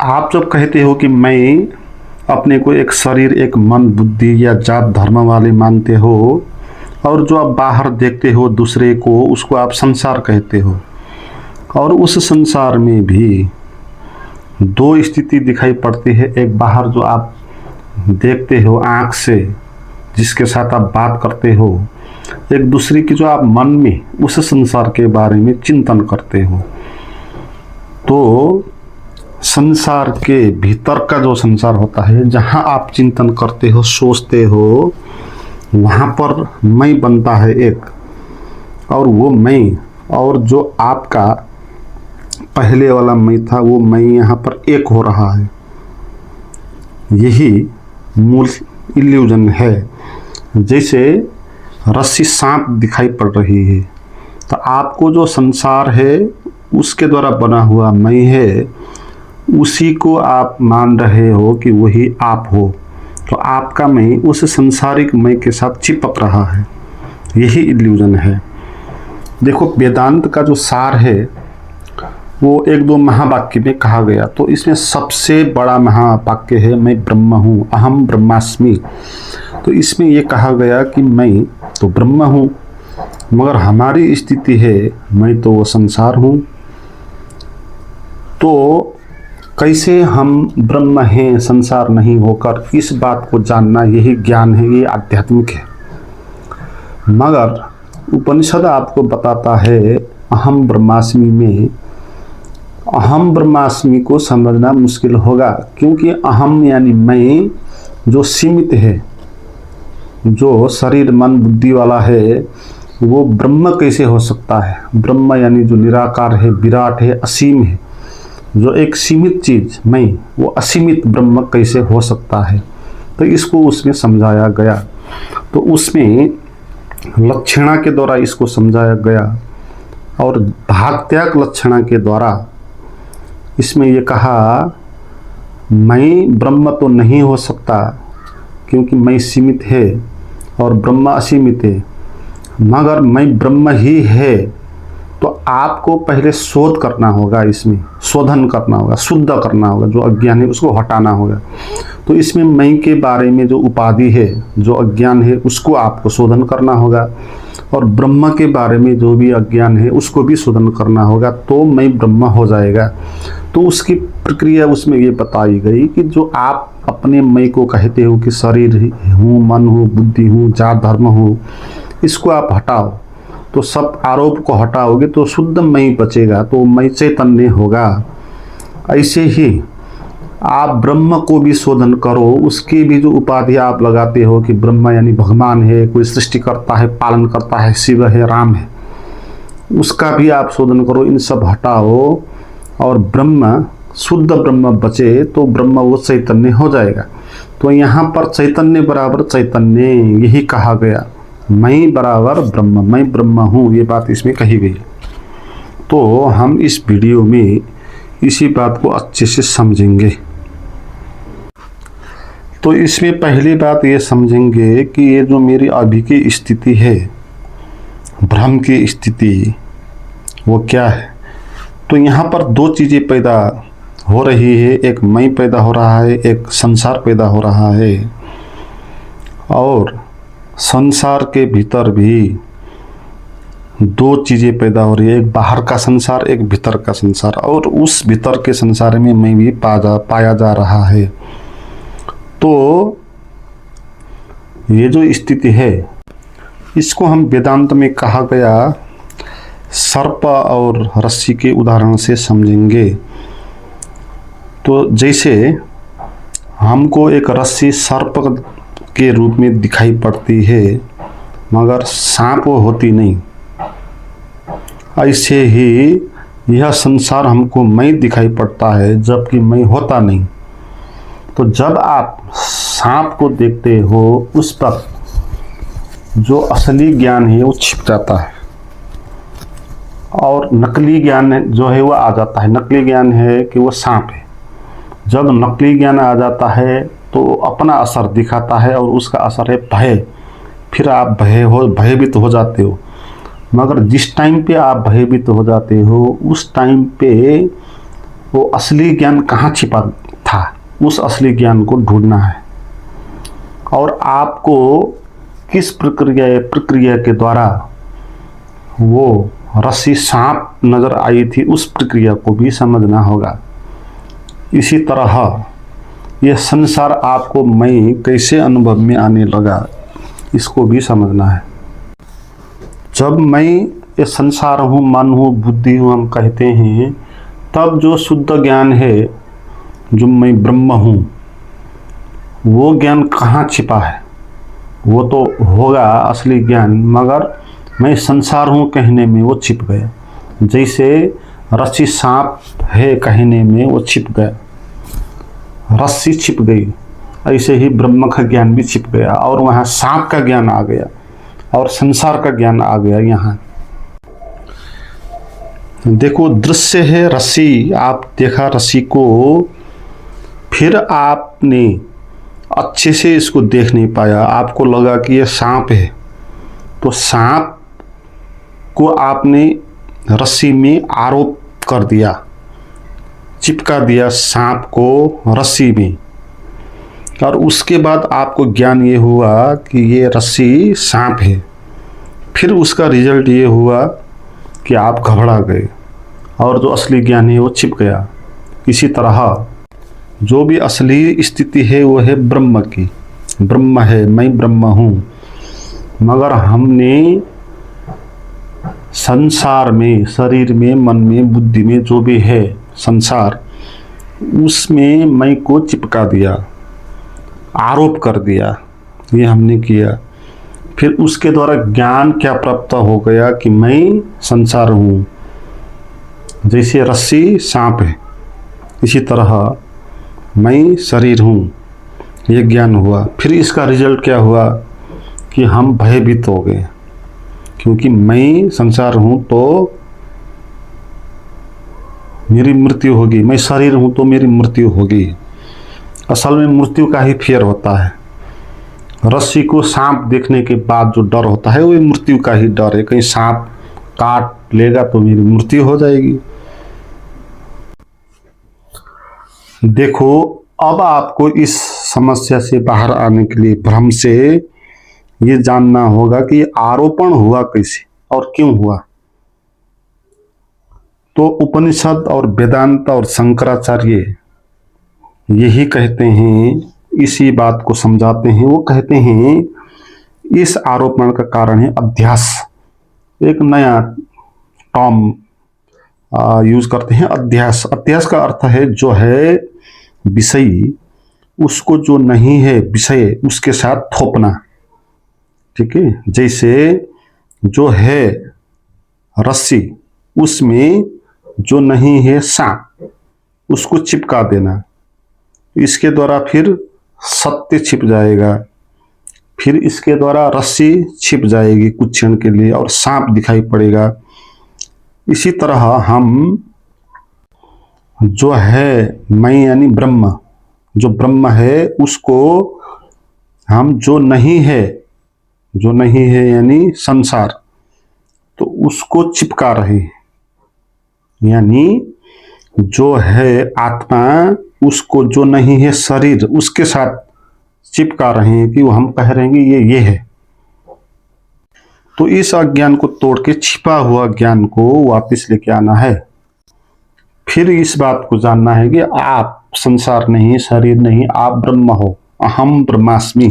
आप जब कहते हो कि मैं अपने को एक शरीर, एक मन, बुद्धि या जात धर्म वाले मानते हो, और जो आप बाहर देखते हो दूसरे को, उसको आप संसार कहते हो, और उस संसार में भी दो स्थिति दिखाई पड़ती है। एक बाहर जो आप देखते हो आँख से, जिसके साथ आप बात करते हो, एक दूसरे की जो आप मन में उस संसार के बारे में चिंतन करते हो। तो संसार के भीतर का जो संसार होता है, जहाँ आप चिंतन करते हो, सोचते हो, वहाँ पर मैं बनता है एक, और वो मैं और जो आपका पहले वाला मैं था, वो मैं यहाँ पर एक हो रहा है। यही मूल इल्यूजन है। जैसे रस्सी सांप दिखाई पड़ रही है, तो आपको जो संसार है उसके द्वारा बना हुआ मैं है, उसी को आप मान रहे हो कि वही आप हो। तो आपका मैं उस संसारिक मैं के साथ चिपक रहा है। यही इल्यूजन है। देखो, वेदांत का जो सार है वो एक दो महावाक्य में कहा गया। तो इसमें सबसे बड़ा महावाक्य है, मैं ब्रह्म हूँ, अहम ब्रह्मास्मि। तो इसमें ये कहा गया कि मैं तो ब्रह्म हूँ, मगर हमारी स्थिति है मैं तो वो संसार हूँ। तो कैसे हम ब्रह्म हैं संसार नहीं होकर, इस बात को जानना यही ज्ञान है, ये आध्यात्मिक है। मगर उपनिषद आपको बताता है अहम ब्रह्मास्मि में, अहम ब्रह्मास्मि को समझना मुश्किल होगा, क्योंकि अहम यानी मैं जो सीमित है, जो शरीर मन बुद्धि वाला है, वो ब्रह्म कैसे हो सकता है। ब्रह्म यानी जो निराकार है, विराट है, असीम है। जो एक सीमित चीज मैं, वो असीमित ब्रह्म कैसे हो सकता है। तो इसको उसमें समझाया गया। तो उसमें लक्षणा के द्वारा इसको समझाया गया, और भागत्याग लक्षणा के द्वारा इसमें ये कहा मैं ब्रह्म तो नहीं हो सकता, क्योंकि मैं सीमित है और ब्रह्म असीमित है, मगर मैं ब्रह्म ही है। तो आपको पहले शोध करना होगा, इसमें शोधन करना होगा, शुद्ध करना होगा, जो अज्ञान है उसको हटाना होगा। तो इसमें मैं के बारे में जो उपाधि है, जो अज्ञान है, उसको आपको शोधन करना होगा, और ब्रह्म के बारे में जो भी अज्ञान है उसको भी शोधन करना होगा। तो मैं ब्रह्म हो जाएगा। तो उसकी प्रक्रिया उसमें ये बताई गई कि जो आप अपने मैं को कहते हो कि शरीर हूँ, मन हूँ, बुद्धि हूँ, जात धर्म हूँ, इसको आप हटाओ। तो सब आरोप को हटाओगे तो शुद्ध मैं बचेगा, तो मैं चैतन्य होगा। ऐसे ही आप ब्रह्म को भी शोधन करो। उसकी भी जो उपाधि आप लगाते हो कि ब्रह्म यानी भगवान है, कोई सृष्टि करता है, पालन करता है, शिव है, राम है, उसका भी आप शोधन करो। इन सब हटाओ और ब्रह्म, शुद्ध ब्रह्म बचे, तो ब्रह्म वो चैतन्य हो जाएगा। तो यहाँ पर चैतन्य बराबर चैतन्य, यही कहा गया। मैं बराबर ब्रह्म, मैं ब्रह्म हूँ, ये बात इसमें कही गई। तो हम इस वीडियो में इसी बात को अच्छे से समझेंगे। तो इसमें पहली बात ये समझेंगे कि ये जो मेरी अभी की स्थिति है, भ्रम की स्थिति, वो क्या है। तो यहाँ पर दो चीज़ें पैदा हो रही है, एक मैं पैदा हो रहा है, एक संसार पैदा हो रहा है। और संसार के भीतर भी दो चीज़ें पैदा हो रही है, एक बाहर का संसार, एक भीतर का संसार। और उस भीतर के संसार में मैं भी पाया जा रहा है। तो ये जो स्थिति है, इसको हम वेदांत में कहा गया सर्प और रस्सी के उदाहरण से समझेंगे। तो जैसे हमको एक रस्सी सर्प के रूप में दिखाई पड़ती है, मगर सांप होती नहीं, ऐसे ही यह संसार हमको मैं दिखाई पड़ता है, जबकि मैं होता नहीं। तो जब आप सांप को देखते हो, उस पर जो असली ज्ञान है वो छिप जाता है, और नकली ज्ञान जो है वो आ जाता है। नकली ज्ञान है कि वो सांप है। जब नकली ज्ञान आ जाता है तो अपना असर दिखाता है, और उसका असर है भय। फिर आप भयभीत हो जाते हो। मगर जिस टाइम पे आप भयभीत हो जाते हो, उस टाइम पे वो असली ज्ञान कहाँ छिपा था, उस असली ज्ञान को ढूंढना है। और आपको किस प्रक्रिया के द्वारा वो रस्सी सांप नजर आई थी, उस प्रक्रिया को भी समझना होगा। इसी तरह ये संसार आपको मैं कैसे अनुभव में आने लगा, इसको भी समझना है। जब मैं ये संसार हूँ, मन हूँ, बुद्धि हूँ हम कहते हैं, तब जो शुद्ध ज्ञान है, जो मैं ब्रह्म हूँ, वो ज्ञान कहाँ छिपा है? वो तो होगा असली ज्ञान, मगर मैं संसार हूँ कहने में वो छिप गया। जैसे रस्सी सांप है कहने में वो छिप गया, रस्सी छिप गई, ऐसे ही ब्रह्म का ज्ञान भी छिप गया और वहाँ सांप का ज्ञान आ गया और संसार का ज्ञान आ गया। यहाँ देखो, दृश्य है रस्सी, आप देखा रस्सी को, फिर आपने अच्छे से इसको देख नहीं पाया, आपको लगा कि ये सांप है, तो सांप को आपने रस्सी में आरोप कर दिया, चिपका दिया सांप को रस्सी में, और उसके बाद आपको ज्ञान ये हुआ कि ये रस्सी सांप है। फिर उसका रिजल्ट ये हुआ कि आप घबरा गए और जो असली ज्ञान है वो छिप गया। इसी तरह जो भी असली स्थिति है वो है ब्रह्म की, ब्रह्म है, मैं ब्रह्म हूँ, मगर हमने संसार में, शरीर में, मन में, बुद्धि में जो भी है संसार, उसमें मैं को चिपका दिया, आरोप कर दिया, ये हमने किया। फिर उसके द्वारा ज्ञान क्या प्राप्त हो गया कि मैं संसार हूँ, जैसे रस्सी सांप है, इसी तरह मैं शरीर हूँ, ये ज्ञान हुआ। फिर इसका रिजल्ट क्या हुआ कि हम भयभीत हो गए, क्योंकि मैं संसार हूँ तो मेरी मृत्यु होगी, मैं शरीर हूँ तो मेरी मृत्यु होगी। असल में मृत्यु का ही फेर होता है। रस्सी को सांप देखने के बाद जो डर होता है वो मृत्यु का ही डर है, कहीं सांप काट लेगा तो मेरी मृत्यु हो जाएगी। देखो, अब आपको इस समस्या से बाहर आने के लिए, भ्रम से, ये जानना होगा कि आरोपण हुआ कैसे और क्यों हुआ। तो उपनिषद और वेदांत और शंकराचार्य यही कहते हैं, इसी बात को समझाते हैं। वो कहते हैं इस आरोपण का कारण है अध्यास। एक नया टर्म यूज करते हैं, अध्यास। अध्यास का अर्थ है जो है विषय, उसको जो नहीं है विषय उसके साथ थोपना। ठीक है, जैसे जो है रस्सी, उसमें जो नहीं है सांप, उसको चिपका देना। इसके द्वारा फिर सत्य छिप जाएगा, फिर इसके द्वारा रस्सी छिप जाएगी कुछ क्षण के लिए और सांप दिखाई पड़ेगा। इसी तरह हम जो है मैं यानी ब्रह्म, जो ब्रह्म है उसको हम जो नहीं है, जो नहीं है यानी संसार, तो उसको चिपका रहे हैं। यानी जो है आत्मा, उसको जो नहीं है शरीर, उसके साथ चिपका रहे हैं कि वो हम कह रहे हैं कि ये है। तो इस अज्ञान को तोड़ के छिपा हुआ ज्ञान को वापस लेके आना है। फिर इस बात को जानना है कि आप संसार नहीं, शरीर नहीं, आप ब्रह्म हो। अहम ब्रह्मास्मि,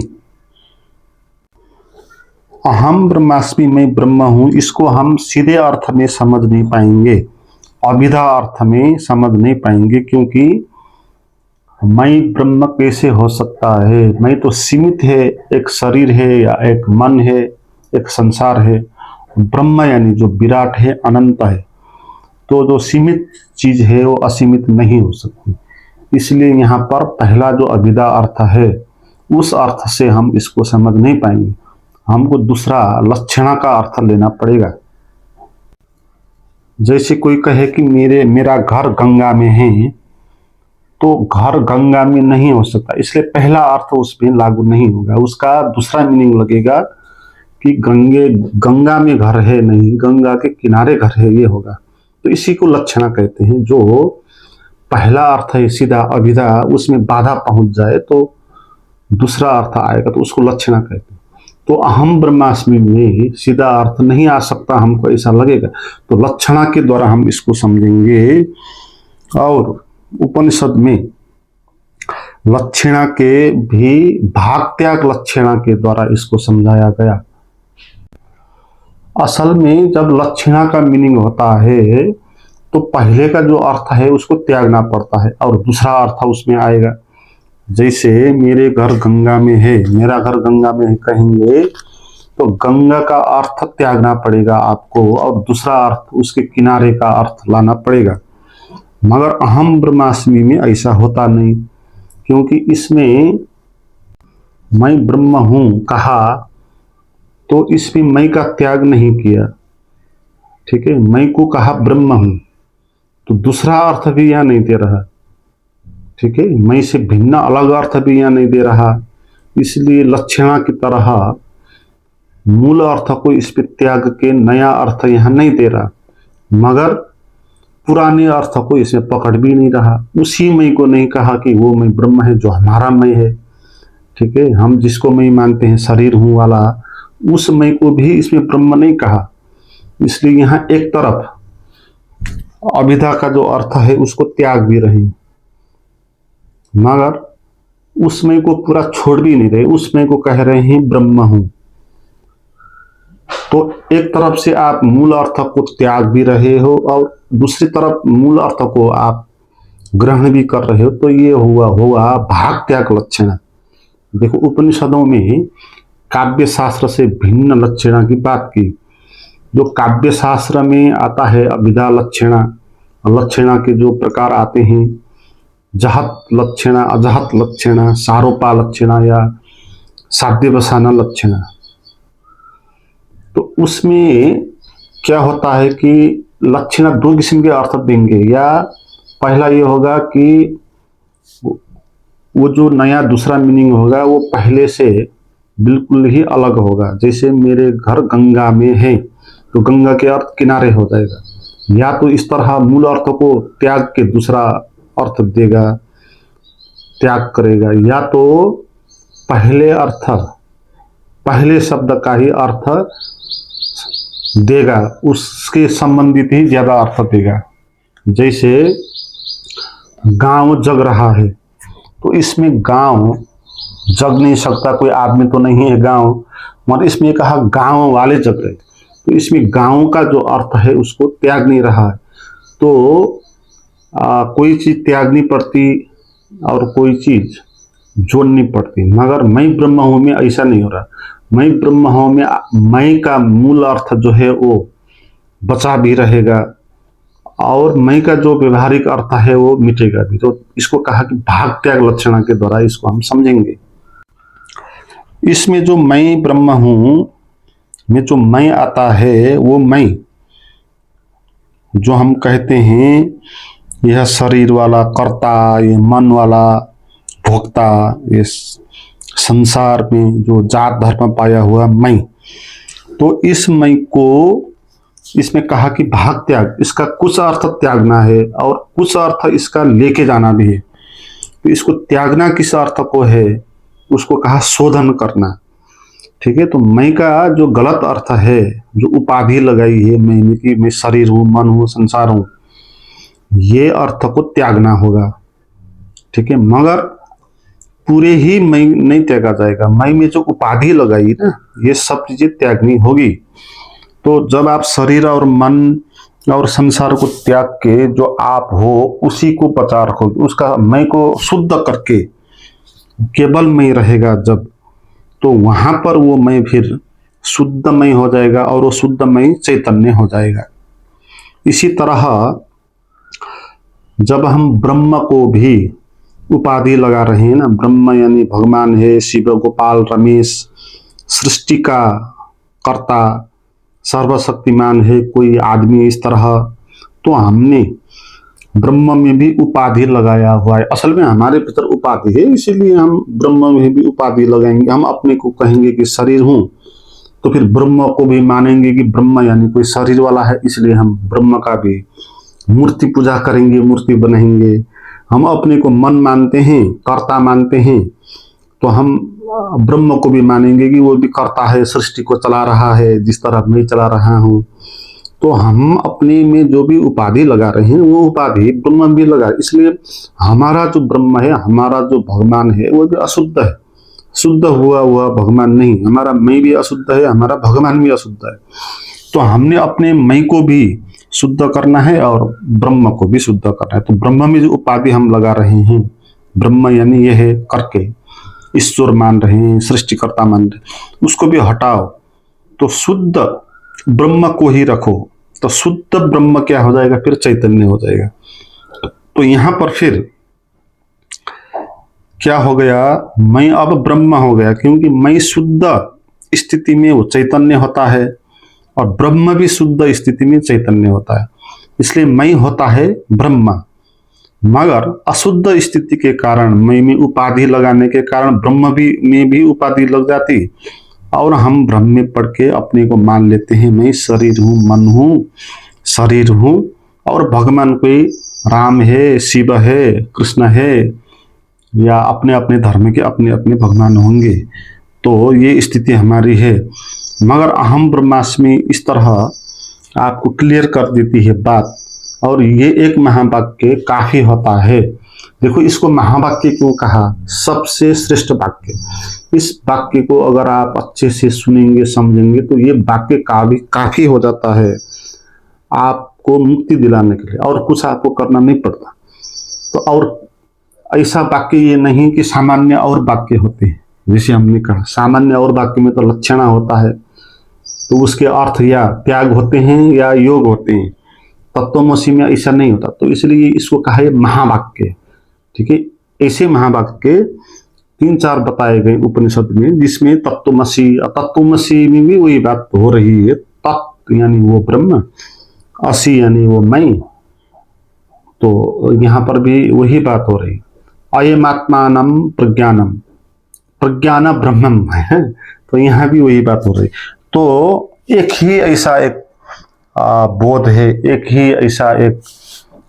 अहम ब्रह्मास्मि, मैं ब्रह्म हूं। इसको हम सीधे अर्थ में समझ नहीं पाएंगे, अभिधा अर्थ में समझ नहीं पाएंगे, क्योंकि मैं ब्रह्म कैसे हो सकता है? मैं तो सीमित है, एक शरीर है या एक मन है, एक संसार है। ब्रह्म यानी जो विराट है, अनंत है, तो जो सीमित चीज है वो असीमित नहीं हो सकती। इसलिए यहाँ पर पहला जो अभिधा अर्थ है, उस अर्थ से हम इसको समझ नहीं पाएंगे, हमको दूसरा लक्षणा का अर्थ लेना पड़ेगा। जैसे कोई कहे कि मेरा घर गंगा में है, तो घर गंगा में नहीं हो सकता, इसलिए पहला अर्थ उसमें लागू नहीं होगा। उसका दूसरा मीनिंग लगेगा कि गंगा में घर है नहीं, गंगा के किनारे घर है, ये होगा। तो इसी को लक्षणा कहते हैं, जो पहला अर्थ है सीधा अभिधा, उसमें बाधा पहुंच जाए तो दूसरा अर्थ आएगा, तो उसको लक्षणा कहते हैं। तो अहम ब्रह्मास्मि में सीधा अर्थ नहीं आ सकता, हमको ऐसा लगेगा, तो लक्षणा के द्वारा हम इसको समझेंगे। और उपनिषद में लक्षणा के भी भाग त्याग लक्षणा के द्वारा इसको समझाया गया। असल में जब लक्षणा का मीनिंग होता है तो पहले का जो अर्थ है उसको त्यागना पड़ता है और दूसरा अर्थ उसमें आएगा। जैसे मेरे घर गंगा में है, मेरा घर गंगा में है कहेंगे तो गंगा का अर्थ त्यागना पड़ेगा आपको और दूसरा अर्थ उसके किनारे का अर्थ लाना पड़ेगा। मगर अहम ब्रह्मास्मि में ऐसा होता नहीं, क्योंकि इसमें मैं ब्रह्म हूं कहा तो इसमें मैं का त्याग नहीं किया। ठीक है, मैं को कहा ब्रह्म हूं, तो दूसरा अर्थ भी यहां नहीं दे रहा। ठीक है, मैं से भिन्न अलग अर्थ भी यहां नहीं दे रहा, इसलिए लक्षणा की तरह मूल अर्थ को इस पे त्याग के नया अर्थ यहां नहीं दे रहा, मगर पुराने अर्थ को इसमें पकड़ भी नहीं रहा। उसी मैं को नहीं कहा कि वो मैं ब्रह्म है जो हमारा मैं है। ठीक है, हम जिसको मैं मानते हैं शरीर हूं वाला, उस मैं को भी इसमें ब्रह्म नहीं कहा। इसलिए यहां एक तरफ अभिधा का जो अर्थ है उसको त्याग भी रहे, मगर उस मैं को पूरा छोड़ भी नहीं रहे, उस मैं को कह रहे हैं ब्रह्म हूं। तो एक तरफ से आप मूल अर्थ को त्याग भी रहे हो और दूसरी तरफ मूल अर्थ को आप ग्रहण भी कर रहे हो, तो ये हुआ भाग त्याग लक्षण। देखो उपनिषदों में काव्य शास्त्र से भिन्न लक्षणा की बात की। जो काव्य शास्त्र में आता है अभिधा लक्षणा, लक्षणा के जो प्रकार आते हैं जहत लक्षणा, अजहत लक्षणा, सारोपा लक्षणा या साध्यवसाना लक्षणा, तो उसमें क्या होता है कि लक्षणा दो किस्म के अर्थ देंगे। या पहला ये होगा कि वो जो नया दूसरा मीनिंग होगा वो पहले से बिल्कुल ही अलग होगा। जैसे मेरे घर गंगा में है तो गंगा के अर्थ किनारे हो जाएगा, या तो इस तरह मूल अर्थ को त्याग के दूसरा अर्थ देगा, त्याग करेगा, या तो पहले अर्थ पहले शब्द का ही अर्थ देगा, उसके संबंधित ही ज्यादा अर्थ देगा। जैसे गांव जग रहा है, तो इसमें गांव जग नहीं सकता, कोई आदमी तो नहीं है गांव, मगर इसमें कहा गांव वाले जग रहे, तो इसमें गांव का जो अर्थ है उसको त्याग नहीं रहा है। तो कोई चीज त्यागनी पड़ती और कोई चीज जोड़नी पड़ती, मगर मैं ब्रह्म हूं में ऐसा नहीं हो रहा। मैं ब्रह्म हूं में मैं का मूल अर्थ जो है वो बचा भी रहेगा और मैं का जो व्यवहारिक अर्थ है वो मिटेगा भी। तो इसको कहा कि भाग त्याग लक्षणा के द्वारा इसको हम समझेंगे। इसमें जो मैं ब्रह्म हूं में जो मैं आता है, वो मैं जो हम कहते हैं यह शरीर वाला कर्ता, ये मन वाला भोक्ता, ये संसार में जो जात धर्म पाया हुआ मैं, तो इस मैं को इसमें कहा कि भाग त्याग, इसका कुछ अर्थ त्यागना है और कुछ अर्थ इसका लेके जाना भी है। तो इसको त्यागना किस अर्थ को है उसको कहा शोधन करना। ठीक है, तो मैं का जो गलत अर्थ है, जो उपाधि लगाई है मैं की, मैं शरीर हूं, मन हूं, संसार हूं, ये अर्थ को त्यागना होगा। ठीक है, मगर पूरे ही मैं नहीं त्यागा जाएगा। मैं में जो उपाधि लगाई ना, ये सब चीजें त्यागनी होगी। तो जब आप शरीर और मन और संसार को त्याग के जो आप हो उसी को बचा रखोगे, उसका मैं को शुद्ध करके केवल मैं रहेगा जब, तो वहां पर वो मैं फिर शुद्ध मैं हो जाएगा और वो शुद्ध मैं चैतन्य हो जाएगा। इसी तरह जब हम ब्रह्म को भी उपाधि लगा रहे हैं ना, ब्रह्म यानी भगवान है, शिव, गोपाल, रमेश, सृष्टि का कर्ता, सर्वशक्तिमान है कोई आदमी, इस तरह, तो हमने ब्रह्म में भी उपाधि लगाया हुआ है। असल में हमारे भीतर उपाधि है, इसीलिए हम ब्रह्म में भी उपाधि लगाएंगे। हम अपने को कहेंगे कि शरीर हूं, तो फिर ब्रह्म को भी मानेंगे कि ब्रह्म यानी कोई शरीर वाला है, इसलिए हम ब्रह्म का भी मूर्ति पूजा करेंगे, मूर्ति बनाएंगे। हम अपने को मन मानते हैं, कर्ता मानते हैं, तो हम ब्रह्म को भी मानेंगे कि वो भी कर्ता है, सृष्टि को चला रहा है जिस तरह मैं चला रहा हूँ। तो हम अपने में जो भी उपाधि लगा रहे हैं वो उपाधि ब्रह्म भी लगा, इसलिए हमारा जो ब्रह्म है, हमारा जो भगवान है वो भी अशुद्ध है, शुद्ध हुआ हुआ भगवान नहीं। हमारा मैं भी अशुद्ध है, हमारा भगवान भी अशुद्ध है। तो हमने अपने मैं को भी शुद्ध करना है और ब्रह्म को भी शुद्ध करना है। तो ब्रह्म में जो उपाधि हम लगा रहे हैं, ब्रह्म यानी यह है करके ईश्वर मान रहे हैं, सृष्टिकर्ता मान रहे हैं, उसको भी हटाओ, तो शुद्ध ब्रह्म को ही रखो। तो शुद्ध ब्रह्म क्या हो जाएगा? फिर चैतन्य हो जाएगा। तो यहां पर फिर क्या हो गया? मैं अब ब्रह्म हो गया, क्योंकि मैं शुद्ध स्थिति में वो चैतन्य होता है और ब्रह्म भी शुद्ध स्थिति में चैतन्य होता है, इसलिए मैं होता है ब्रह्म। मगर अशुद्ध स्थिति के कारण, मैं में उपाधि लगाने के कारण ब्रह्म भी में भी उपाधि लग जाती और हम भ्रम में पड़ के अपने को मान लेते हैं मैं शरीर हूँ, मन हूँ, शरीर हूँ, और भगवान कोई राम है, शिव है, कृष्ण है, या अपने अपने धर्म के अपने अपने भगवान होंगे। तो ये स्थिति हमारी है। मगर अहम ब्रह्मास्मि इस तरह आपको क्लियर कर देती है बात, और ये एक महावाक्य काफी होता है। देखो इसको महावाक्य क्यों कहा? सबसे श्रेष्ठ वाक्य। इस वाक्य को अगर आप अच्छे से सुनेंगे, समझेंगे, तो ये वाक्य काफी हो जाता है आपको मुक्ति दिलाने के लिए, और कुछ आपको करना नहीं पड़ता। तो और ऐसा वाक्य ये नहीं कि सामान्य और वाक्य होते हैं, जैसे हमने कहा सामान्य और वाक्य में तो लक्षणा होता है, तो उसके अर्थ या त्याग होते हैं या योग होते हैं। तत्वमसि में ऐसा नहीं होता, तो इसलिए इसको कहा है महावाक्य। ठीक है, ऐसे महावाक्य 3-4 बताए गए उपनिषद में, जिसमें तत्वमसि में भी वही बात हो रही है। तत्व यानी वो ब्रह्म, असि यानी वो मैं, तो यहाँ पर भी वही बात हो रही। अयमात्मानम प्रज्ञानम, प्रज्ञान ब्रह्मम है, तो यहाँ भी वही बात हो रही। तो एक ही ऐसा एक बोध है, एक ही ऐसा एक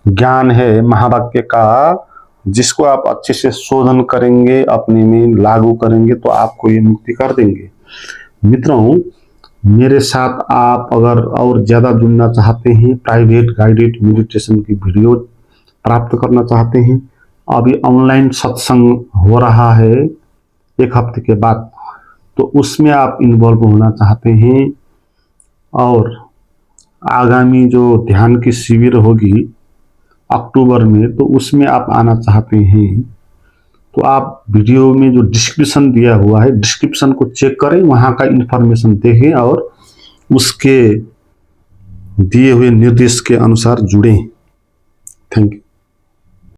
ज्ञान है महावाक्य का, जिसको आप अच्छे से शोधन करेंगे, अपने में लागू करेंगे, तो आपको ये मुक्ति कर देंगे। मित्रों, मेरे साथ आप अगर और ज्यादा जुड़ना चाहते हैं, प्राइवेट गाइडेड मेडिटेशन की वीडियो प्राप्त करना चाहते हैं, अभी ऑनलाइन सत्संग हो रहा है 1 हफ्ते के बाद, तो उसमें आप इन्वॉल्व होना चाहते हैं, और आगामी जो ध्यान की शिविर होगी अक्टूबर में, तो उसमें आप आना चाहते हैं, तो आप वीडियो में जो डिस्क्रिप्शन दिया हुआ है, डिस्क्रिप्शन को चेक करें, वहां का इंफॉर्मेशन देखें और उसके दिए हुए निर्देश के अनुसार जुड़ें। Thank you.